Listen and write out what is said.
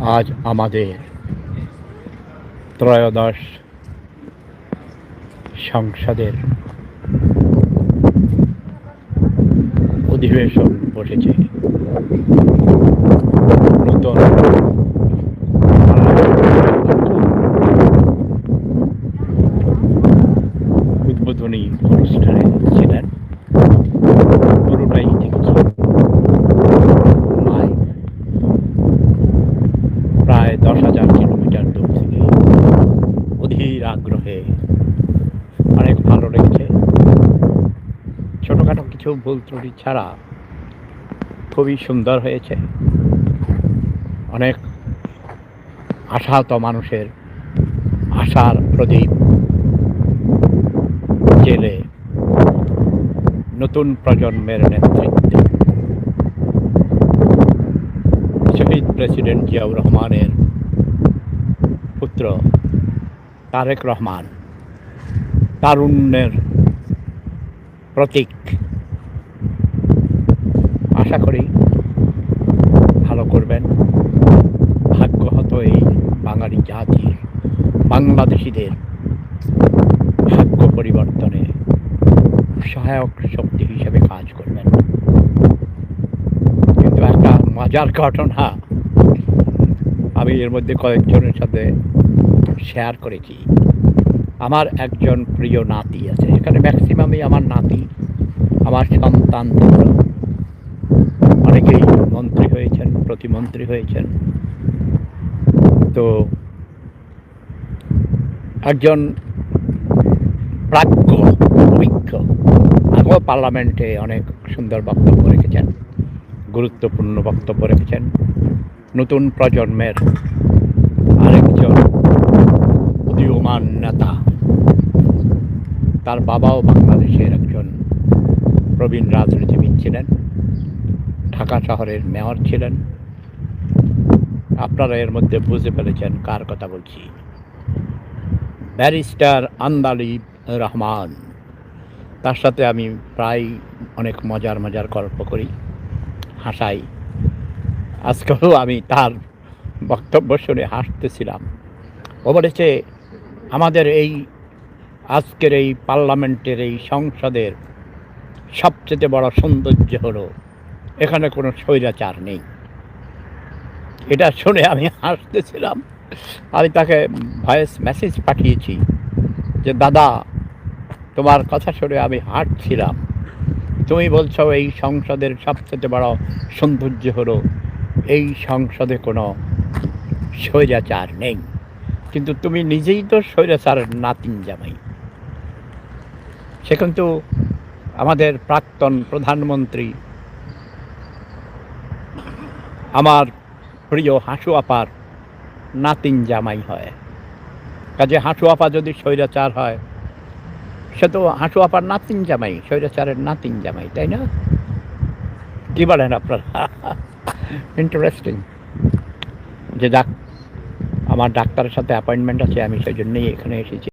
আজ আমাদের ত্রয়োদশ সংসদের অধিবেশন বসেছে। নতুন উদ্বোধনী অনুষ্ঠানে ছিলেন, পুরোটাই দেখেছি। প্রায় 10,000 কিলোমিটার দূর থেকে অধীর আগ্রহে অনেক ভালো লেগেছে। ছোটোখাটো কিছু ভুল ত্রুটি ছাড়া খুবই সুন্দর হয়েছে। অনেক আশাহত মানুষের আশার প্রদীপ জেলে নতুন প্রজন্মের নেতৃত্বে শহীদ প্রেসিডেন্ট জিয়াউর রহমানের পুত্র তারেক রহমান তারুণ্যের প্রতীক। আশা করি ভালো করবেন। ভাগ্যহত এই বাঙালি জাতির, বাংলাদেশিদের ভাগ্য পরিবর্তনে সহায়ক শক্তি হিসেবে কাজ করবেন। কিন্তু একটা মজার ঘটনা আমি এর মধ্যে কয়েকজনের সাথে শেয়ার করেছি। আমার একজন প্রিয় নাতি আছে, এখানে ম্যাক্সিমামই আমার নাতি, আমার সন্তান। অনেকেই মন্ত্রী হয়েছেন, প্রতিমন্ত্রী হয়েছেন। তো একজন প্রাজ্ঞ, অভিজ্ঞ, আগেও পার্লামেন্টে অনেক সুন্দর বক্তব্য রেখেছেন, গুরুত্বপূর্ণ বক্তব্য রেখেছেন। নতুন প্রজন্মের আরেকজন উদীয়মান নেতা, তার বাবাও বাংলাদেশের একজন প্রবীণ রাজনীতিবিদ ছিলেন, ঢাকা শহরের মেয়র ছিলেন। আপনারা এর মধ্যে বুঝে ফেলেছেন কার কথা বলছি। ব্যারিস্টার আন্দালিব রহমান। তার সাথে আমি প্রায় অনেক মজার গল্প করি, হাসাই। আজকেও আমি তার বক্তব্য শুনে হাসতেছিলাম। ও বলেছে, আমাদের এই আজকের এই পার্লামেন্টের এই সংসদের সবচেয়ে বড় সৌন্দর্য হলো এখানে কোনো স্বৈরাচার নেই। এটা শুনে আমি হাসতেছিলাম। আমি তাকে ভয়েস মেসেজ পাঠিয়েছি যে, দাদা, তোমার কথা শুনে আমি হাসছিলাম। তুমি বলছো এই সংসদের সবচেয়ে বড় সৌন্দর্য হলো এই সংসদে কোনো স্বৈরাচার নেই, কিন্তু তুমি নিজেই তো স্বৈরাচারের নাতিন জামাই। সে কিন্তু আমাদের প্রাক্তন প্রধানমন্ত্রী, আমার প্রিয় হাসু আপার নাতিন জামাই হয়। কাজে হাসু আপা যদি স্বৈরাচার হয়, সে তো হাসু আপার নাতিন জামাই, স্বৈরাচারের নাতিন জামাই, তাই না? কি বলেন আপনারা? ইন্টারেস্টিং। যে আমার ডাক্তারের সাথে অ্যাপয়েন্টমেন্ট আছে, আমি সেই জন্যই এখানে এসেছি।